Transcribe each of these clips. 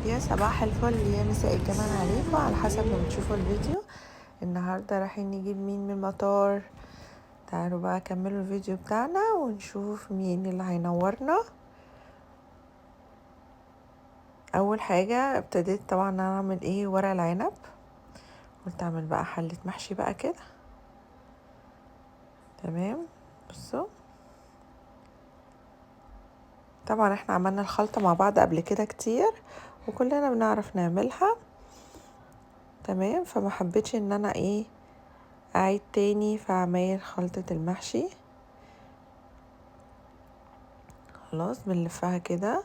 يا صباح الفل يا مساء الجمال عليكم على حسب ما بتشوفوا الفيديو. النهاردة رايحين نجيب مين من المطار. تعالوا بقى كملوا الفيديو بتاعنا ونشوف مين اللي هينورنا. اول حاجة ابتديت طبعا اعمل ايه ورق العنب. قلت اعمل بقى حلة محشي بقى كده. تمام. بصوا طبعا احنا عملنا الخلطة مع بعض قبل كده كتير وكلنا بنعرف نعملها. تمام. فما حبيتش ان انا اعيد تاني في عمايل خلطة المحشي. خلاص بنلفها كده.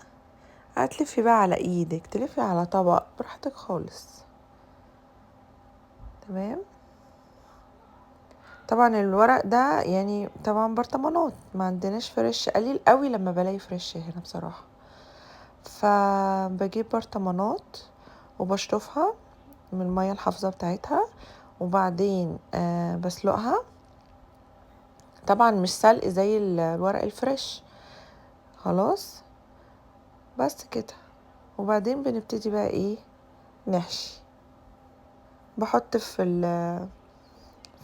هتلفي بقى على ايدك، تلفي على طبق براحتك خالص. تمام. طبعا الورق ده يعني طبعا برطمانات، ما عندناش فريش، قليل قوي لما بلاقي فريش هنا بصراحة. فبجيب برطمانات وبشطفها من المية الحافظة بتاعتها، وبعدين بسلقها. طبعا مش سلق زي الورق الفريش. خلاص بس كده. وبعدين بنبتدي بقى نحشي. بحط في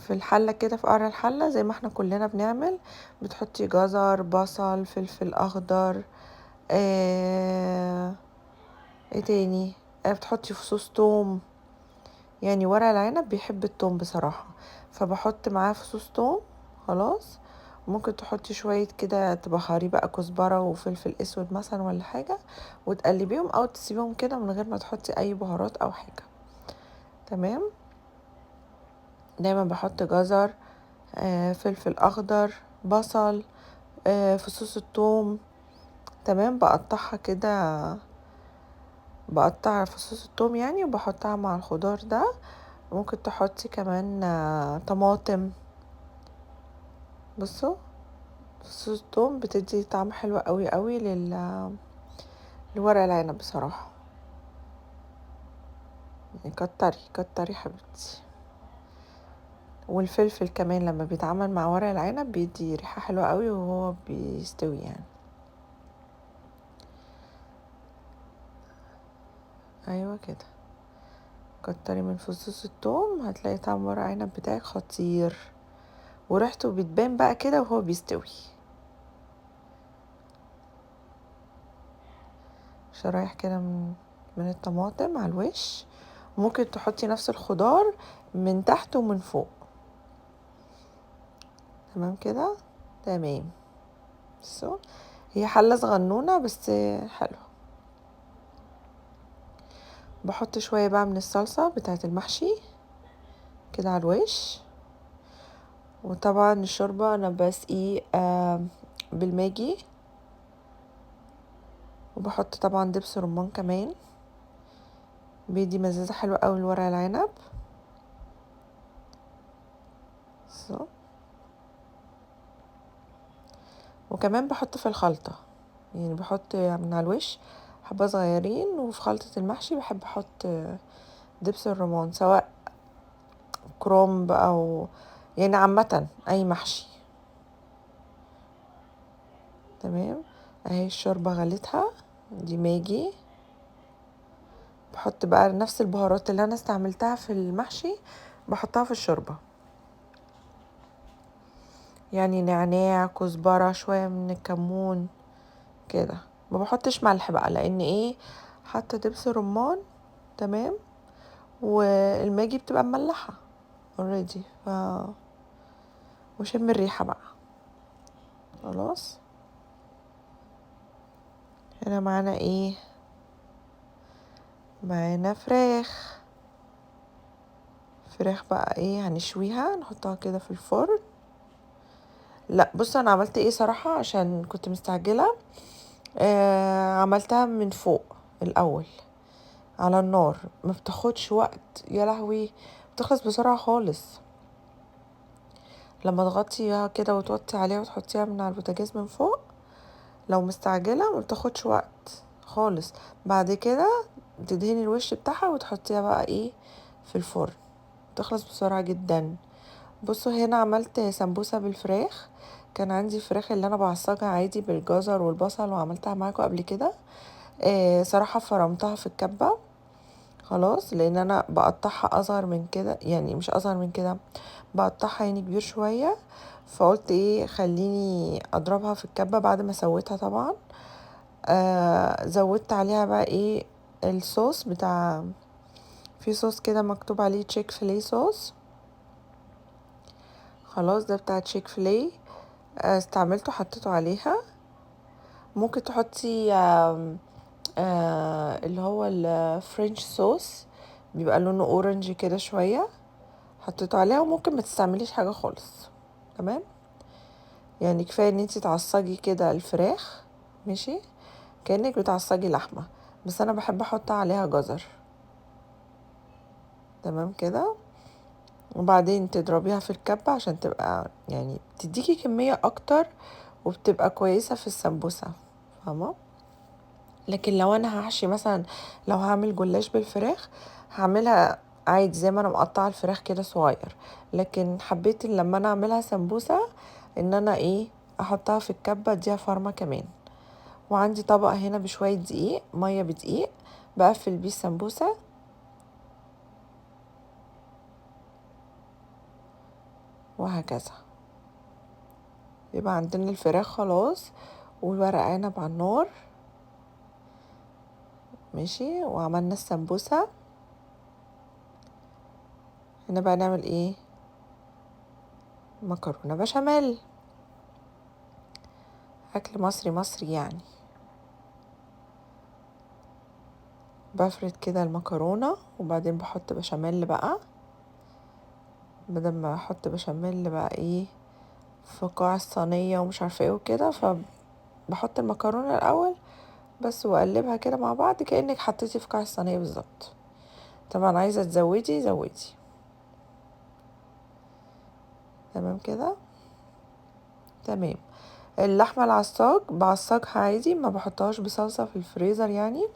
الحلة كده، في قعر الحلة زي ما احنا كلنا بنعمل. بتحطي جزر، بصل، فلفل اخضر، ايه تاني، بتحطي فصوص توم. يعني ورق العنب بيحب التوم بصراحة، فبحط معاه فصوص توم. خلاص. ممكن تحطي شوية كده تبخري بقى كزبرة وفلفل اسود مثلا ولا حاجة، وتقلبيهم او تسيبيهم كده من غير ما تحطي اي بهارات او حاجة. تمام. دايما بحط جزر، فلفل اخضر، بصل، فصوص الثوم. تمام. بقطعها كده، بقطع فصوص الثوم يعني وبحطها مع الخضار ده. ممكن تحطي كمان طماطم. بصوا فصوص الثوم بتدي طعم حلو قوي قوي لورق العنب بصراحة. يعني كتري كتري حبيبتي. والفلفل كمان لما بيتعمل مع ورق العنب بيدي ريحة حلوة قوي وهو بيستوي يعني. ايوه كده. كتري من فصوص الثوم هتلاقي طعم ورق العنب بتاعك خطير، وريحته بتبان بقى كده وهو بيستوي. شرايح كده من الطماطم على الوش. ممكن تحطي نفس الخضار من تحت ومن فوق. تمام كده. تمام. هي حلة صغنونة بس حلوة. بحط شوية بقى من الصلصة بتاعة المحشي كده على الوش. وطبعا الشوربة انا بسقي بالماجي. وبحط طبعا دبس رمان كمان، بيدي مزازة حلوة قوي لورق العنب. وكمان بحط في الخلطة، يعني بحط من على الوش حبة صغيرين، وفي خلطة المحشي بحب احط دبس الرمان، سواء كرومب او يعني عامة اي محشي. تمام. اهي الشوربة غليتها، دي ماجي. بحط بقى نفس البهارات اللي انا استعملتها في المحشي بحطها في الشوربة، يعني نعناع، كزبرة، شوية من الكمون كده. ما بحطش ملح بقى لان حاطه دبس رمان. تمام. والماجي بتبقى مملحه اوريدي وشم الريحه بقى. خلاص. هنا معانا معانا فراخ بقى هنشويها نحطها كده في الفرن. لا بص انا عملت صراحه عشان كنت مستعجله. عملتها من فوق الاول على النار، ما بتاخدش وقت يا لهوي، بتخلص بسرعه خالص. لما تغطيها كده وتوطي عليها وتحطيها من على البوتاجاز من فوق، لو مستعجله ما بتاخدش وقت خالص. بعد كده تدهني الوش بتاعها وتحطيها بقى في الفرن، تخلص بسرعه جدا. بصوا هنا عملت سمبوسه بالفراخ. كان عندي فراخ اللي انا بعصجها عادي بالجزر والبصل، وعملتها معاكم قبل كده. صراحة فرمتها في الكبة خلاص، لان انا بقطعها اصغر من كده، يعني مش اصغر من كده، بقطعها يعني كبير شوية. فقلت ايه خليني اضربها في الكبة بعد ما سويتها طبعا. زودت عليها بقى ايه الصوص بتاع، في صوص كده مكتوب عليه تشيك فيلي صوص، خلاص ده بتاع تشيك فيلي. استعملته حطيته عليها. ممكن تحطي اللي هو الفرنش صوص، بيبقى لونه اورنج كده شوية، حطيته عليها. وممكن ما تستعمليش حاجة خالص، تمام. يعني كفاية ان انتي تعصجي كده الفراخ، ماشي، كأنك بتعصجي لحمة، بس انا بحب احط عليها جزر، تمام كده. وبعدين تضربيها في الكبة عشان تبقى يعني تديكي كمية اكتر، وبتبقى كويسة في السمبوسة، فاهمة. لكن لو انا هحشي مثلا، لو هعمل جلاش بالفراخ هعملها عادي زي ما انا مقطعه الفراخ كده صغير. لكن حبيت إن لما انا اعملها سمبوسه ان انا ايه احطها في الكبه اديها فرمه كمان. وعندي طبق هنا بشويه دقيق، ميه بدقيق، بقفل بيه السمبوسه، وهكذا. يبقى عندنا الفراخ خلاص، والورق عنب على النار، ماشي، وعملنا السمبوسه. هنا بقى نعمل ايه؟ مكرونه بشاميل، اكل مصري مصري يعني. بفرد كده المكرونة، وبعدين بحط بشاميل بقى، بدل ما احط بشاميل بقى ايه في قاع الصينية ومش عارفة ايه وكده، فبحط المكرونة الاول بس واقلبها كده مع بعض كأنك حطيتي في قاع الصينية بالظبط. طبعا عايزة تزودي زودي، تمام كده، تمام. اللحمة العصاج بعصجها عادي، ما بحطهاش بصلصة في الفريزر يعني.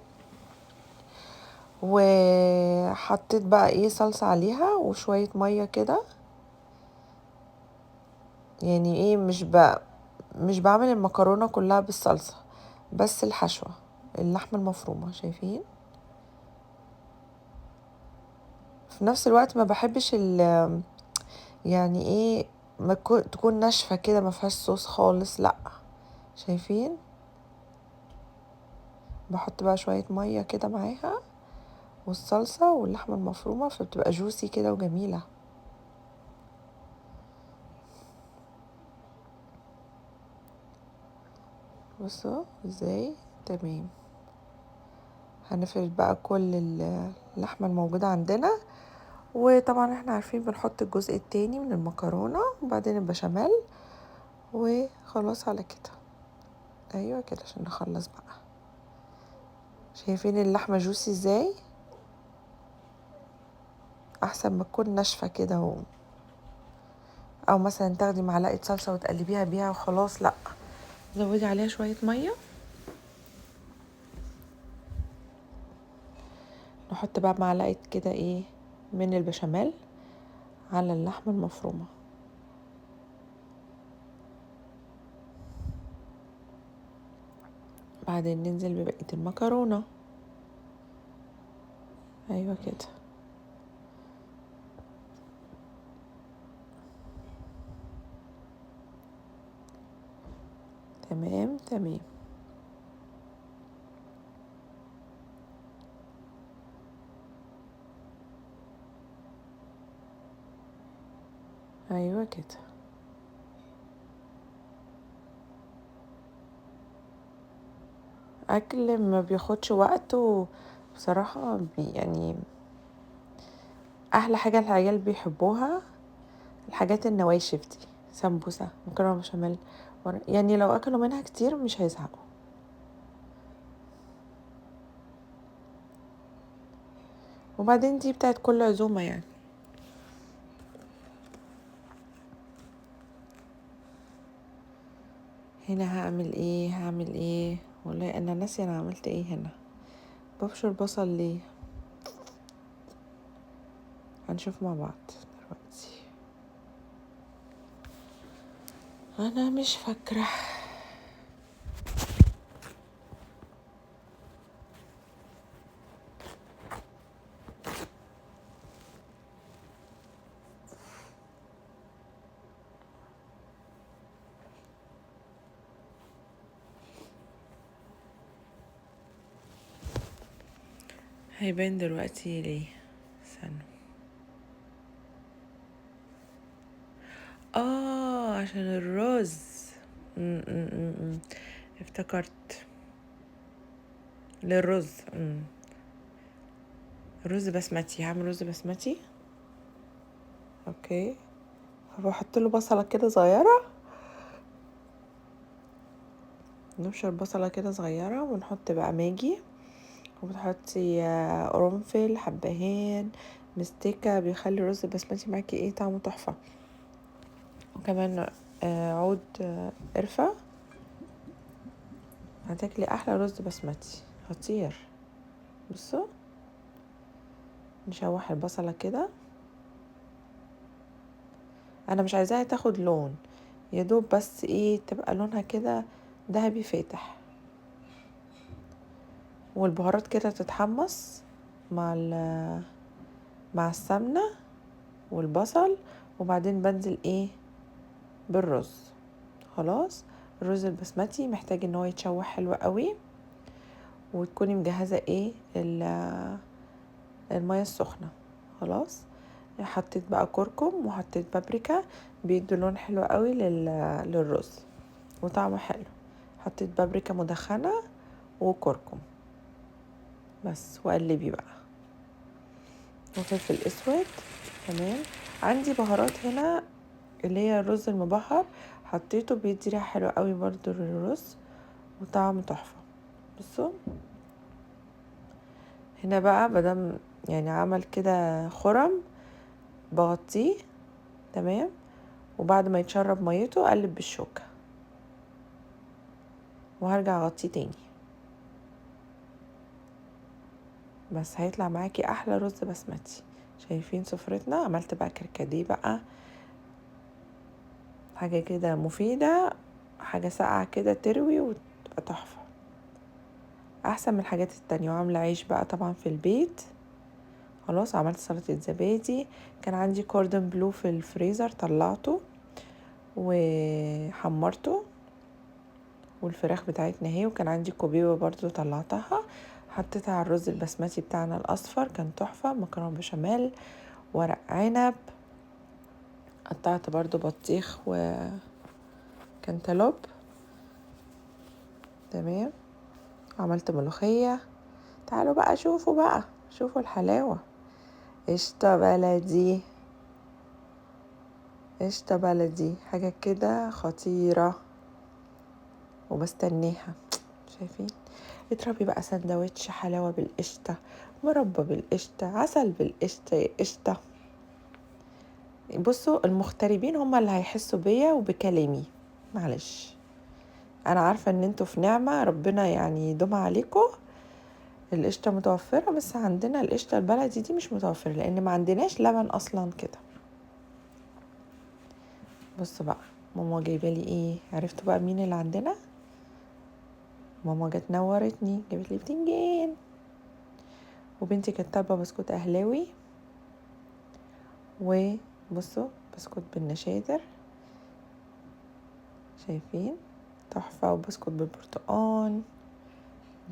وحطيت بقى ايه صلصة عليها وشوية مية كده، يعني ايه مش بعمل المكرونة كلها بالصلصة، بس الحشوة، اللحمة المفرومة، شايفين. في نفس الوقت ما بحبش يعني ايه ما تكون ناشفة كده ما فيهاش صوص خالص، لا، شايفين. بحط بقى شوية مية كده معاها، والصلصة واللحمة المفرومة، فبتبقى جوسي كده وجميلة. بصوا ازاي، تمام. هنفرد بقى كل اللحمة الموجودة عندنا، وطبعا احنا عارفين بنحط الجزء التاني من المكرونة وبعدين البشاميل، وخلاص على كده. ايوه كده عشان نخلص بقى. شايفين اللحمة جوسي ازاي، احسن ما تكون ناشفة كده او مثلا تاخدي معلقة صلصة وتقلبيها بيها وخلاص، لا، زودي عليها شوية مية. نحط بقى معلقة كده ايه من البشاميل على اللحمة المفرومة، بعدين ننزل ببقية المكرونة. ايوه كده، تمام تمام. ايوه كده. اكل ما بياخدش وقت، وبصراحة يعني احلى حاجة العيال بيحبوها الحاجات النواشف دي، سمبوسة، مكرونة بشاميل، يعني لو اكلوا منها كتير مش هيزهقوا. وبعدين دي بتاعت كل عزومة يعني. هنا هعمل ايه والله انا ناسي انا عملت ايه هنا. ببشر بصل ليه؟ هنشوف مع بعض دلوقتي. انا مش فاكرة. هيبان دلوقتي ليه؟ استنوا. عشان الرز. م -م -م -م. افتكرت للرز. رز بسمتي، هعمل رز بسمتي. اوكي، فبحط له بصله كده صغيره، نبشر بصله كده صغيره، ونحط بقى ماجي، وبتحطي قرنفل، حبهان، مستكه، بيخلي الرز البسمتي معاكي ايه طعمه تحفه. وكمان عود قرفه، هتاكلي احلى رز بسمتي خطير. بصوا، نشوح البصله كده، انا مش عايزاها تاخد لون، يا دوب بس ايه تبقى لونها كده ذهبي فاتح، والبهارات كده تتحمص مع مع السمنه والبصل، وبعدين بنزل ايه بالرز. خلاص، الرز البسمتي محتاج ان هو يتشوح حلو قوي، وتكوني مجهزه ايه الميه السخنه. خلاص، حطيت بقى كركم وحطيت بابريكا، بيدوا لون حلو قوي للرز وطعمه حلو. حطيت بابريكا مدخنه وكركم بس، وقلبي بقى، وفلفل اسود. تمام، عندي بهارات هنا اللي هي الرز المبهر، حطيته بيدي ريحه حلوه قوي برضو للرز وطعم تحفه. بصوا هنا بقى، مادام يعني عمل كده خرم، بغطيه. تمام، وبعد ما يتشرب ميته اقلب بالشوكه، وهرجع اغطيه تاني. بس هيطلع معاكي احلى رز بسمتي. شايفين سفرتنا؟ عملت بقى كركديه بقى، حاجه كده مفيده، حاجه ساقعه كده تروي وتبقى تحفه، احسن من الحاجات التانية. وعامله عيش بقى طبعا في البيت. خلاص، عملت سلطه زبادي، كان عندي كوردون بلو في الفريزر، طلعته وحمرته، والفراخ بتاعتنا اهي، وكان عندي كوبيبه برضو طلعتها، حطيتها على الرز البسمتي بتاعنا الاصفر، كان تحفه. مكرونه بشاميل، ورق عنب، قطعت برضو بطيخ وكنتالوب. تمام، عملت ملوخيه. تعالوا بقى شوفوا بقى، شوفوا الحلاوه. قشطه بلدي، قشطه بلدي، حاجه كده خطيره وبستنيها. شايفين؟ اضربي بقى سندوتش حلاوه بالقشطه، مربى بالقشطه، عسل بالقشطه، يا قشطه. بصوا، المغتربين هم اللي هيحسوا بيا وبكلامي، معلش. انا عارفه ان انتوا في نعمه، ربنا يعني يدوم عليكم. القشطه متوفره، بس عندنا القشطه البلدي دي مش متوفره، لان ما عندناش لبن اصلا كده. بصوا بقى، ماما جايبه لي ايه؟ عرفتوا بقى مين اللي عندنا؟ ماما جت نورتني، جابت لي بتنجان. وبنتي كانت طالبه بسكوت اهلاوي. وبصوا، بسكوت بالنشادر، شايفين؟ تحفه. وبسكوت بالبرتقال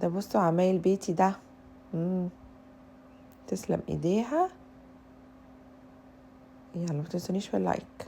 ده، بصوا عمايل بيتي ده. تسلم ايديها. يلا، ما تنسونيش في اللايك.